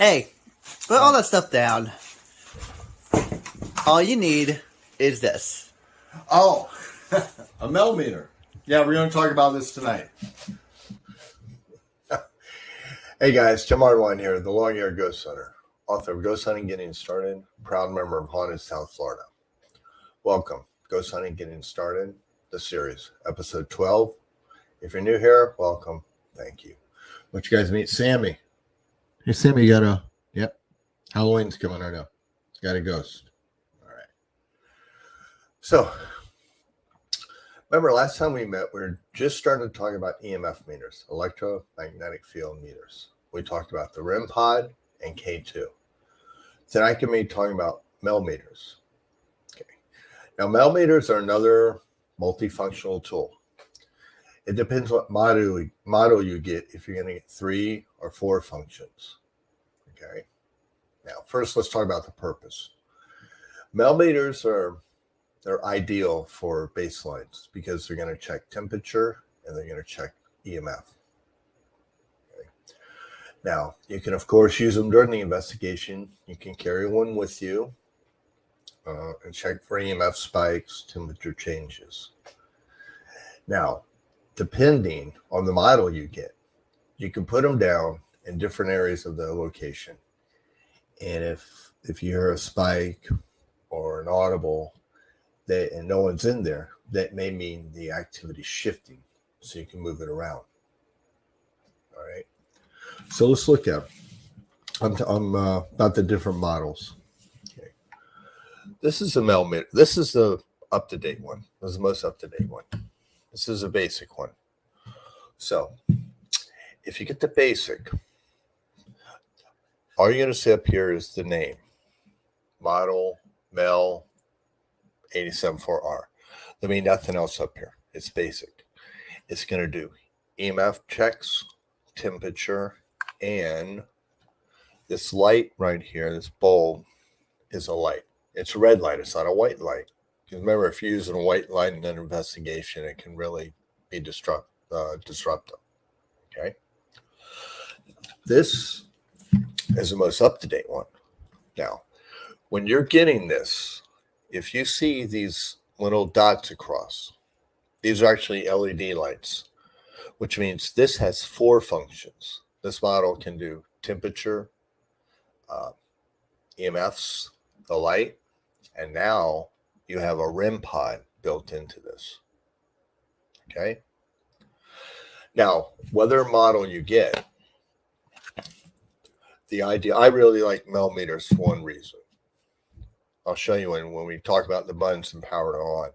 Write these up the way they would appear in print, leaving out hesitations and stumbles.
Hey, put all that stuff down. All you need is this. Oh, a MEL meter. Yeah, we're going to talk about this tonight. Hey guys, Tim Arwine here, the long-haired ghost hunter, author of Ghost Hunting Getting Started, proud member of Haunted South Florida. Welcome, Ghost Hunting Getting Started, the series, episode 12. If you're new here, welcome. Thank you. Let you guys meet Sammy. Hey, Sammy, you got a, yep, Halloween's coming right now. It's got a ghost. All right. So, remember last time we met, we were just starting to talk about EMF meters, electromagnetic field meters. We talked about the REM pod and K2. Tonight I'm going to be talking about MEL meters. Okay. Now, MEL meters are another multifunctional tool. It depends what model you get, if you're going to get 3 or 4 functions. Okay. Now, first, let's talk about the purpose. MEL meters they're ideal for baselines because they're going to check temperature and they're going to check EMF. Okay. Now, you can, of course, use them during the investigation. You can carry one with you and check for EMF spikes, temperature changes. Now, depending on the model you get, you can put them down in different areas of the location. And if you hear a spike or an audible, and no one's in there, that may mean the activity's shifting, so you can move it around. All right. So let's look at about the different models. Okay. This is a MEL meter. This is the up-to-date one. This is the most up-to-date one. This is a basic one. So if you get the basic, all you're going to see up here is the name, model, MEL 874R. There mean nothing else up here. It's basic. It's going to do EMF checks, temperature, and this light right here, this bulb, is a light. It's a red light. It's not a white light. Because remember, if you're using a white light in an investigation, it can really be disruptive. Okay. This is the most up-to-date one. Now, when you're getting this, if you see these little dots across, these are actually LED lights, which means this has 4 functions. This model can do temperature, EMFs, the light, and now you have a REM pod built into this. Okay? Now, whether model you get, the idea, I really like MEL meters for one reason. I'll show you when we talk about the buttons and power on.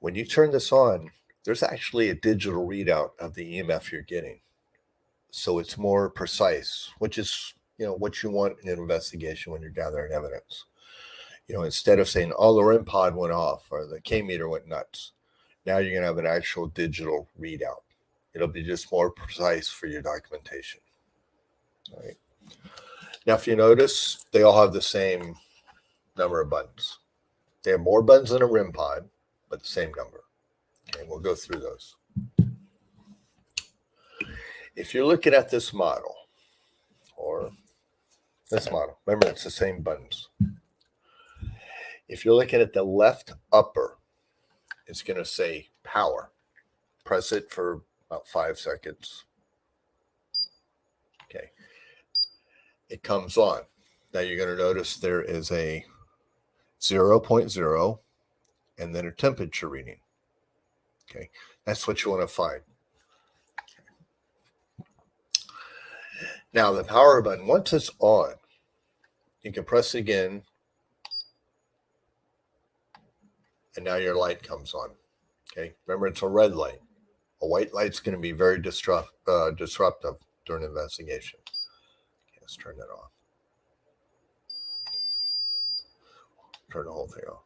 When you turn this on, there's actually a digital readout of the EMF you're getting. So it's more precise, which is, what you want in an investigation when you're gathering evidence. Instead of saying, oh, the REM pod went off or the K meter went nuts, now you're going to have an actual digital readout. It'll be just more precise for your documentation. All right. Now, if you notice, they all have the same number of buttons. They have more buttons than a REM pod, but the same number. Okay, we'll go through those. If you're looking at this model, or this model, remember it's the same buttons. If you're looking at the left upper, it's going to say power. Press it for about 5 seconds. Okay. It comes on. Now you're going to notice there is a 0.0 and then a temperature reading. Okay, that's what you want to find. Now the power button, once it's on, you can press again, and now your light comes on. Okay, remember it's a red light. A white light's going to be very disruptive during an investigation. Okay, let's turn that off. Turn the whole thing off.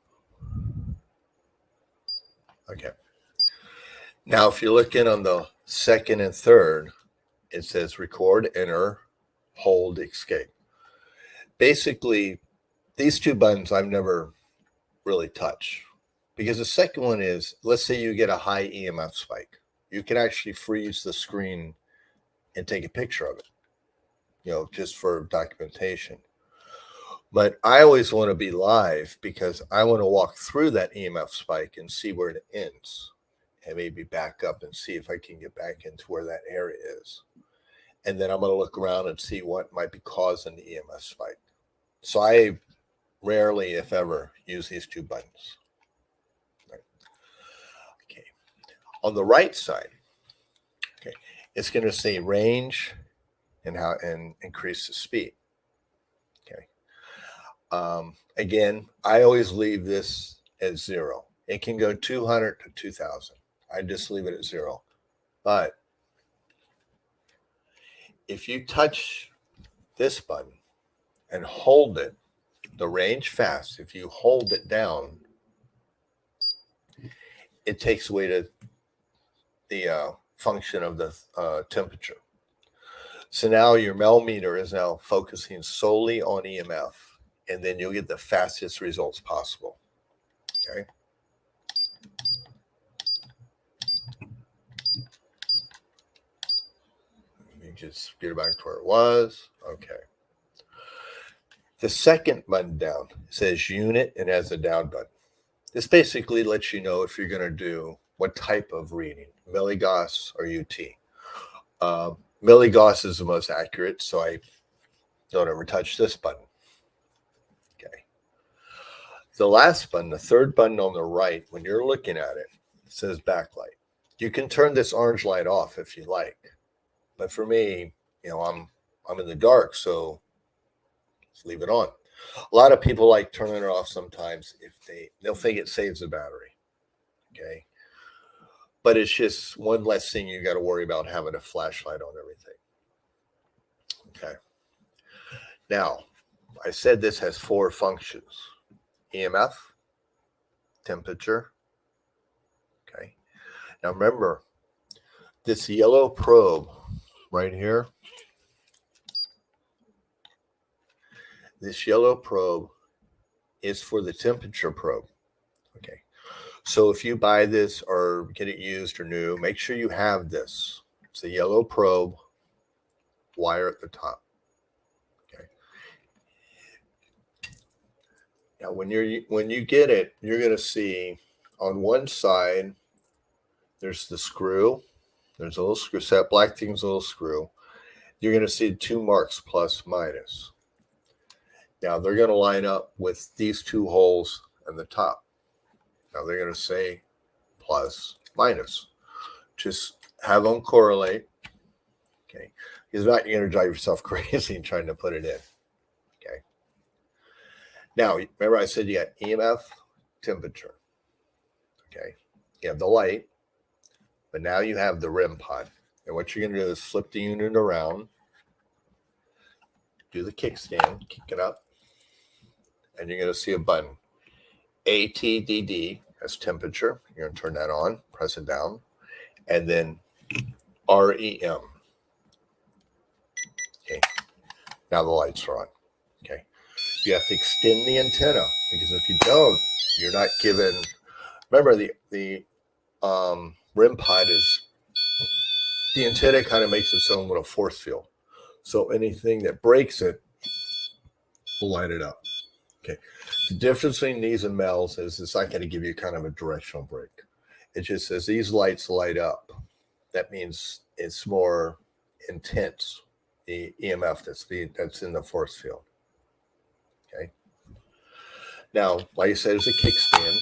Okay. Now, if you look in on the second and third, it says record, enter, hold, escape. Basically, these 2 buttons I've never really touched because the second one is, let's say you get a high EMF spike. You can actually freeze the screen and take a picture of it. just for documentation. But I always want to be live because I want to walk through that EMF spike and see where it ends and maybe back up and see if I can get back into where that area is. And then I'm going to look around and see what might be causing the EMF spike. So I rarely, if ever, use these two buttons. Okay. On the right side, okay, it's going to say range and increase the speed. Okay. Again, I always leave this at 0. It can go 200 to 2000. I just leave it at 0. But if you touch this button and hold it, the range fast, if you hold it down, it takes away the function of the temperature. So now your MEL meter is now focusing solely on EMF, and then you'll get the fastest results possible. Okay. Let me just get it back to where it was. Okay. The second button down says unit and has a down button. This basically lets you know if you're going to do what type of reading, milligauss or UT. Milligauss is the most accurate, so I don't ever touch this button. Okay. The last button, the third button on the right, when you're looking at it, says backlight. You can turn this orange light off if you like, but for me, I'm in the dark, so let's leave it on. A lot of people like turning it off sometimes if they'll think it saves the battery. Okay. But it's just one less thing you got to worry about having a flashlight on everything. Okay. Now, I said this has 4 functions: EMF, temperature. Okay. Now remember, this yellow probe right here, this yellow probe is for the temperature probe. Okay. So if you buy this or get it used or new, make sure you have this. It's a yellow probe, wire at the top. Okay. Now when you get it, you're going to see on one side there's the screw. There's a little screw. So that black thing's a little screw. You're going to see 2 marks, plus, minus. Now they're going to line up with these 2 holes in the top. Now they're going to say plus, minus. Just have them correlate. Okay. Because not you're going to drive yourself crazy trying to put it in. Okay. Now, remember I said you got EMF, temperature. Okay. You have the light, but now you have the REM pod. And what you're going to do is flip the unit around, do the kickstand, kick it up, and you're going to see a button. ATDD, that's temperature. You're going to turn that on, press it down, and then REM. Okay. Now the lights are on. Okay. You have to extend the antenna, because if you don't, you're not given. Remember, the REM pod is the antenna kind of makes its own little force field. So anything that breaks it will light it up. Okay. The difference between these and MELs is it's not going to give you kind of a directional break. It just says these lights light up. That means it's more intense, the EMF that's in the force field. Okay. Now, like I said, it's a kickstand.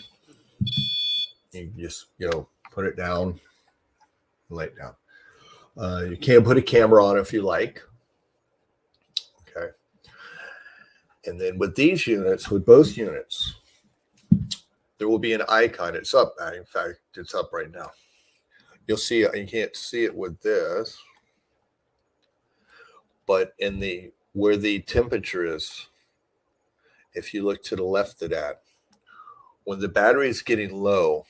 You just, put it down, lay it down. You can put a camera on if you like. Okay. And then with these units, with both units, there will be an icon. It's up. In fact, it's up right now. You'll see it. You can't see it with this, but where the temperature is, if you look to the left of that, when the battery is getting low,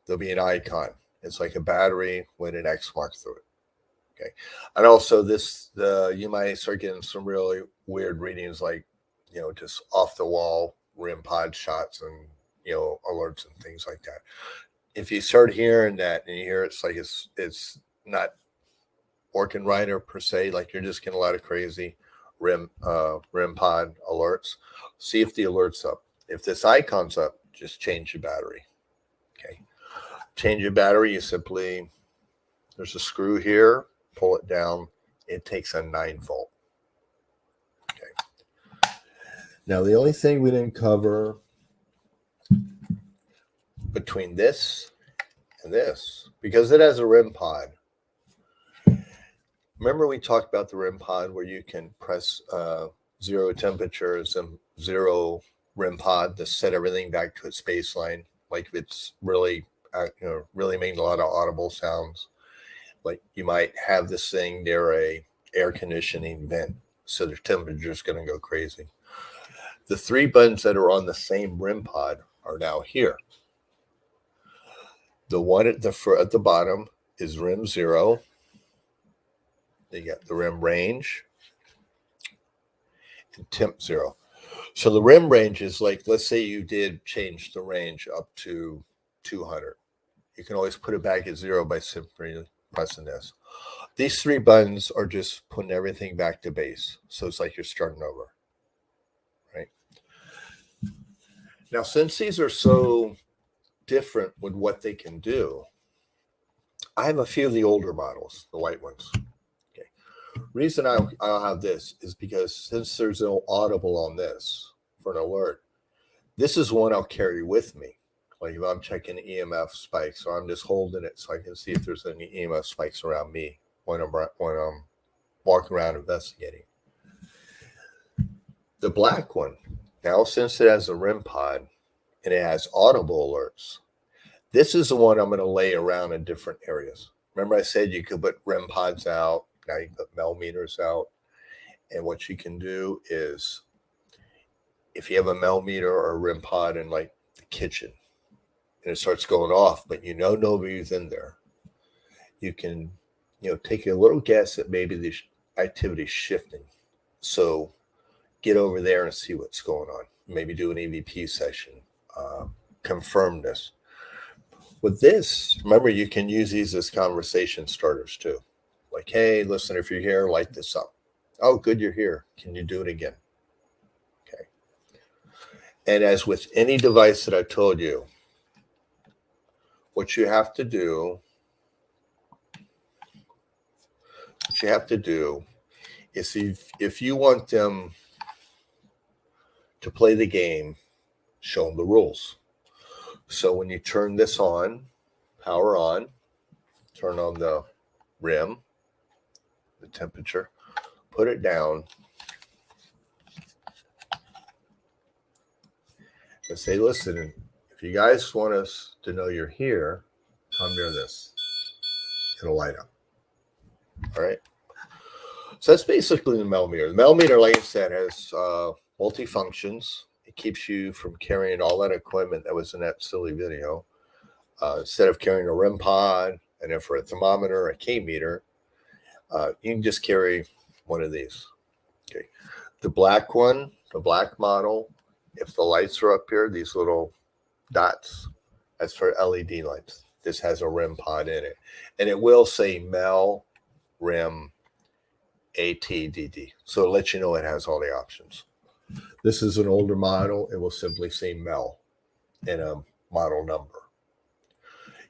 there'll be an icon. It's like a battery with an X mark through it. Okay. And also you might start getting some really weird readings, like, just off the wall REM pod shots and, alerts and things like that. If you start hearing that and you hear it's like it's not working right or per se, like you're just getting a lot of crazy, REM pod alerts. See if the alert's up. If this icon's up, just change your battery. Okay. Change your battery. You simply, there's a screw here, pull it down. It takes a 9-volt. Okay. Now, the only thing we didn't cover between this and this, because it has a REM pod. Remember we talked about the REM pod where you can press 0 temperatures and 0 REM pod to set everything back to its baseline. Like if it's really, really making a lot of audible sounds. Like you might have this thing near a air conditioning vent, so the temperature is going to go crazy. The 3 buttons that are on the same REM pod are now here. The one at the bottom is REM 0. You got the REM range and temp 0. So the REM range is like, let's say you did change the range up to 200. You can always put it back at 0 by simply pressing this. These 3 buttons are just putting everything back to base. So it's like you're starting over, right? Now, since these are so different with what they can do, I have a few of the older models, the white ones. Reason I'll have this is because since there's no audible on this for an alert, this is one I'll carry with me. Like if I'm checking EMF spikes, or I'm just holding it so I can see if there's any EMF spikes around me when I'm walking around investigating. The black one, now since it has a REM pod and it has audible alerts, this is the one I'm going to lay around in different areas. Remember I said you could put REM pods out. Now you put MEL meters out. And what you can do is, if you have a MEL meter or a REM pod in like the kitchen and it starts going off, but nobody's in there, you can, take a little guess at maybe the activity's shifting. So get over there and see what's going on. Maybe do an EVP session, confirm this. With this, remember, you can use these as conversation starters too. Like, hey, listen, if you're here, light this up. Oh, good, you're here. Can you do it again? Okay. And as with any device that I told you, what you have to do is if you want them to play the game, show them the rules. So when you turn this on, power on, turn on the REM, the temperature, put it down, and say, listen, if you guys want us to know you're here, come near this. It'll light up. All right. So that's basically the MEL meter. The MEL meter, like I said, has multi-functions. It keeps you from carrying all that equipment that was in that silly video. Instead of carrying a REM pod, an infrared thermometer, a K meter, you can just carry one of these. Okay. The black one, the black model, if the lights are up here, these little dots, that's for LED lights. This has a REM pod in it. And it will say MEL, REM, ATDD. So it'll let you know it has all the options. This is an older model. It will simply say MEL in a model number.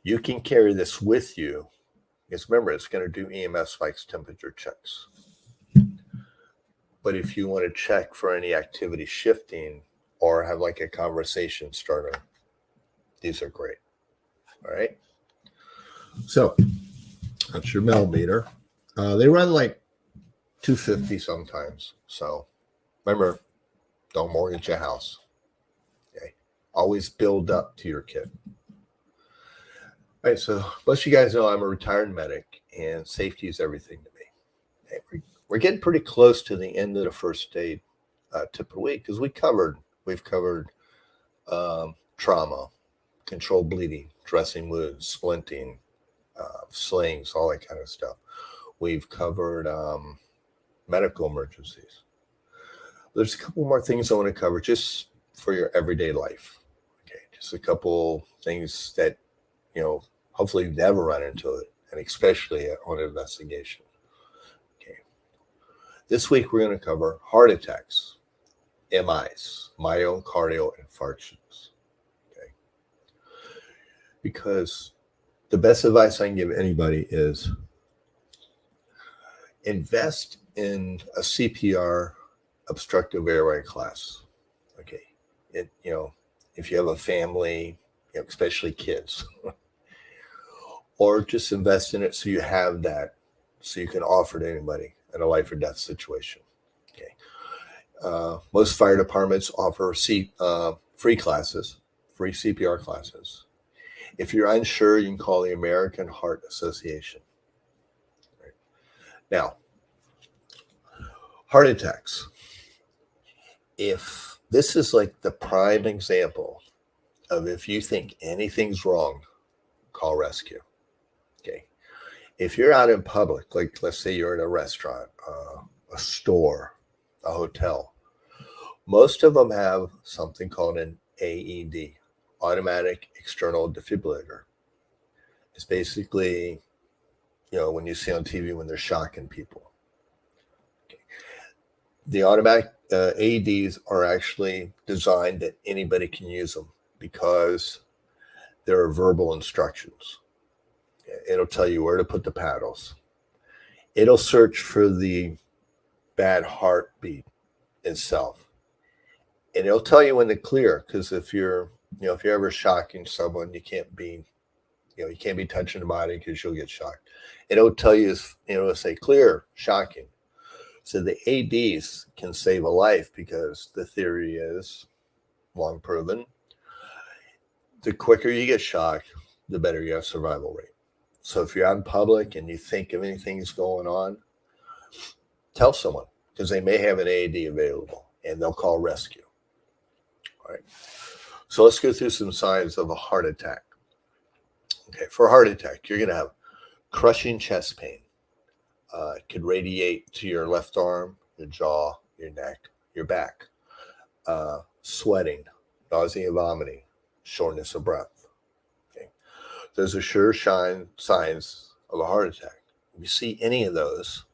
You can carry this with you. Because remember, it's going to do EMF spikes, temperature checks. But if you want to check for any activity shifting or have like a conversation starter, these are great. All right. So that's your MEL meter. They run like $250 sometimes. So remember, don't mortgage your house. Okay. Always build up to your kit. All right, so most of you guys know I'm a retired medic, and safety is everything to me. Okay, we're getting pretty close to the end of the first aid tip of the week because we've covered trauma, controlled bleeding, dressing wounds, splinting, slings, all that kind of stuff. We've covered medical emergencies. There's a couple more things I want to cover just for your everyday life. Okay, just a couple things that, hopefully you never run into it, and especially on investigation. Okay. This week we're going to cover heart attacks, MIs, myocardial infarctions. Okay. Because the best advice I can give anybody is invest in a CPR obstructive airway class. Okay. If you have a family, especially kids, or just invest in it so you have that, so you can offer to anybody in a life or death situation. Okay. Most fire departments offer free classes, free CPR classes. If you're unsure, you can call the American Heart Association. Right. Now, heart attacks. If this is like the prime example of if you think anything's wrong, call rescue. Okay. If you're out in public, like let's say you're in a restaurant, a store, a hotel, most of them have something called an AED, automatic external defibrillator. It's basically, when you see on TV when they're shocking people. Okay. The automatic AEDs are actually designed that anybody can use them because there are verbal instructions. It'll tell you where to put the paddles. It'll search for the bad heartbeat itself. And it'll tell you when to clear, because if you're ever shocking someone, you can't be touching the body because you'll get shocked. It'll tell you, it'll say clear, shocking. So the AEDs can save a life because the theory is long proven. The quicker you get shocked, the better your survival rate. So if you're out in public and you think of anything's going on, tell someone, because they may have an AED available and they'll call rescue. All right. So let's go through some signs of a heart attack. Okay. For a heart attack, you're going to have crushing chest pain. It could radiate to your left arm, your jaw, your neck, your back. Sweating, nausea, vomiting, shortness of breath. Okay. Those are sure signs of a heart attack. If you see any of those,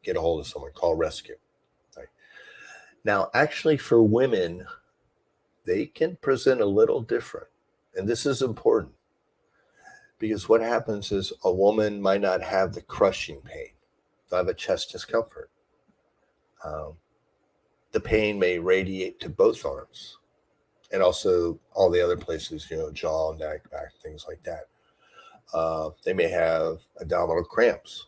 get a hold of someone, call rescue. Right. Now, actually for women, they can present a little different. And this is important because what happens is a woman might not have the crushing pain. They'll have a chest discomfort. The pain may radiate to both arms and also all the other places, jaw, neck, back, things like that. They may have abdominal cramps.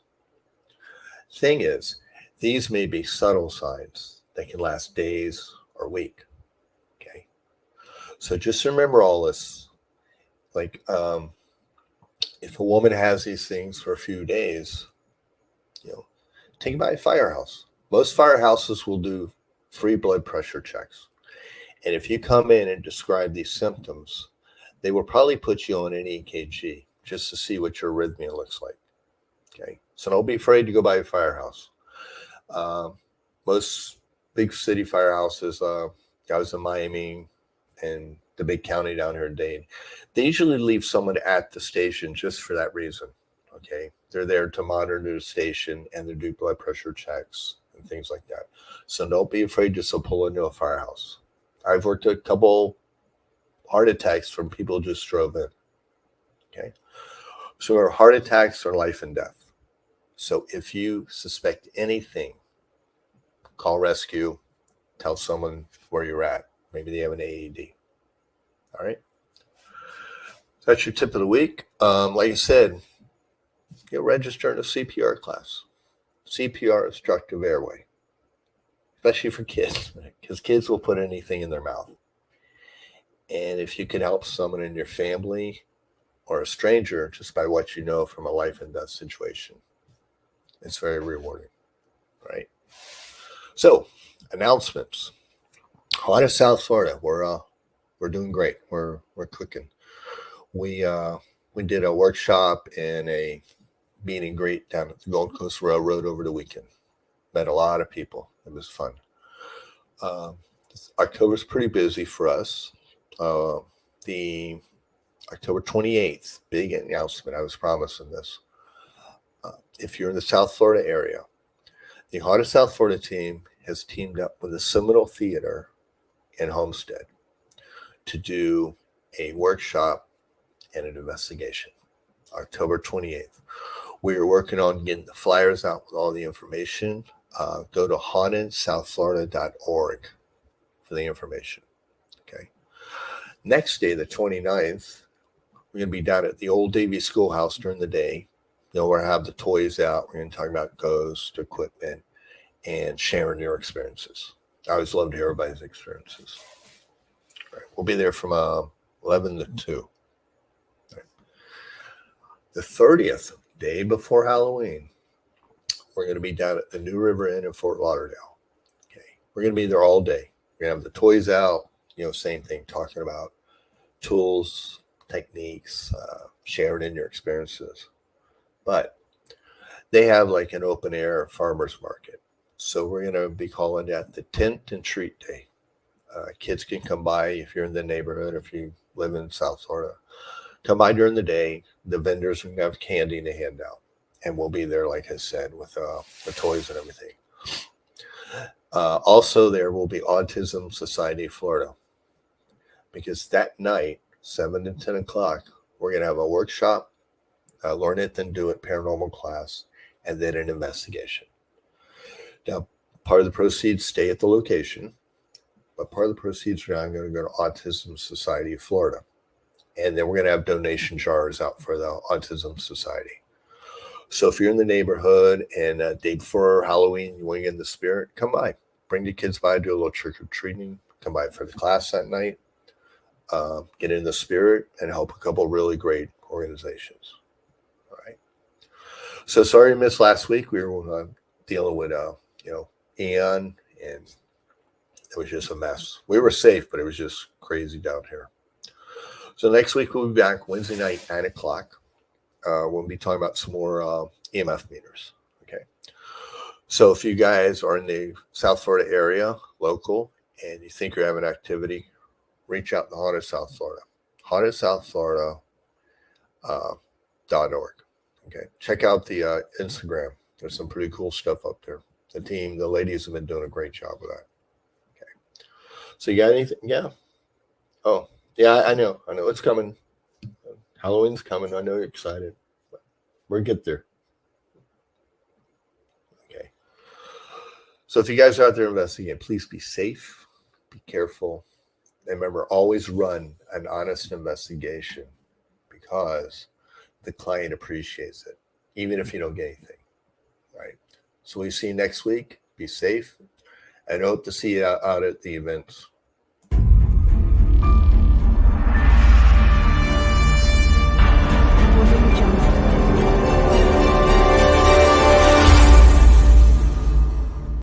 Thing is, these may be subtle signs that can last days or weeks. Okay. So just remember all this. Like, if a woman has these things for a few days, take them by a firehouse. Most firehouses will do free blood pressure checks. And if you come in and describe these symptoms, they will probably put you on an EKG just to see what your arrhythmia looks like. Okay. So don't be afraid to go by a firehouse. Most big city firehouses, I was in Miami and the big county down here in Dade, they usually leave someone at the station just for that reason. Okay. They're there to monitor the station and they do blood pressure checks and things like that. So don't be afraid just to pull into a firehouse. I've worked a couple heart attacks from people who just drove in. Okay. So our heart attacks are life and death. So if you suspect anything, call rescue, tell someone where you're at. Maybe they have an AED. All right. That's your tip of the week. Like I said, get registered in a CPR class. CPR obstructive airway, especially for kids, because kids will put anything in their mouth. And if you can help someone in your family or a stranger just by what you know from a life and death situation, it's very rewarding, right? So, announcements. A lot of South Florida, we're doing great. We're cooking. We did a workshop and a meet and greet down at the Gold Coast Railroad over the weekend. Met a lot of people. It was fun. October's pretty busy for us. The October 28th, big announcement. I was promising this. If you're in the South Florida area, the Haunted South Florida team has teamed up with the Seminole Theater in Homestead to do a workshop and an investigation, October 28th. We are working on getting the flyers out with all the information. Go to hauntedSouthFlorida.org for the information. Okay. Next day, the 29th, we're going to be down at the Old Davy Schoolhouse during the day. We're going to have the toys out. We're going to talk about ghosts, equipment, and sharing your experiences. I always love to hear everybody's experiences. All right. We'll be there from 11 to 2. Right. The 30th, day before Halloween, we're going to be down at the New River Inn in Fort Lauderdale. Okay. We're going to be there all day. We're going to have the toys out, same thing, talking about tools, techniques, sharing in your experiences. But they have like an open air farmer's market. So we're going to be calling that the Tent and Treat Day. Kids can come by if you're in the neighborhood, if you live in South Florida. Come by during the day. The vendors are going to have candy to hand out. And we'll be there, like I said, with the toys and everything. Also, there will be Autism Society of Florida. Because that night, 7 to 10 o'clock, we're going to have a workshop, learn it, then do it, paranormal class, and then an investigation. Now, part of the proceeds stay at the location, but part of the proceeds are now going to go to Autism Society of Florida. And then we're going to have donation jars out for the Autism Society. So if you're in the neighborhood and day before Halloween, you want to get in the spirit, come by. Bring the kids by, do a little trick-or-treating. Come by for the class that night. Get in the spirit and help a couple really great organizations. All right. So sorry I missed last week. We were dealing with, Ian, and it was just a mess. We were safe, but it was just crazy down here. So next week we'll be back Wednesday night, 9 o'clock. We'll be talking about some more EMF meters. Okay. So if you guys are in the South Florida area, local, and you think you're having activity, reach out to Haunted South Florida. HauntedSouthFlorida.org. Okay. Check out the Instagram. There's some pretty cool stuff up there. The ladies have been doing a great job with that. Okay. So you got anything? Yeah. Oh, yeah, I know. It's coming. Halloween's coming. I know you're excited. But we'll get there. Okay. So if you guys are out there investigating, please be safe. Be careful. And remember, always run an honest investigation because the client appreciates it, even if you don't get anything. Right? So we see you next week. Be safe. And hope to see you out at the events.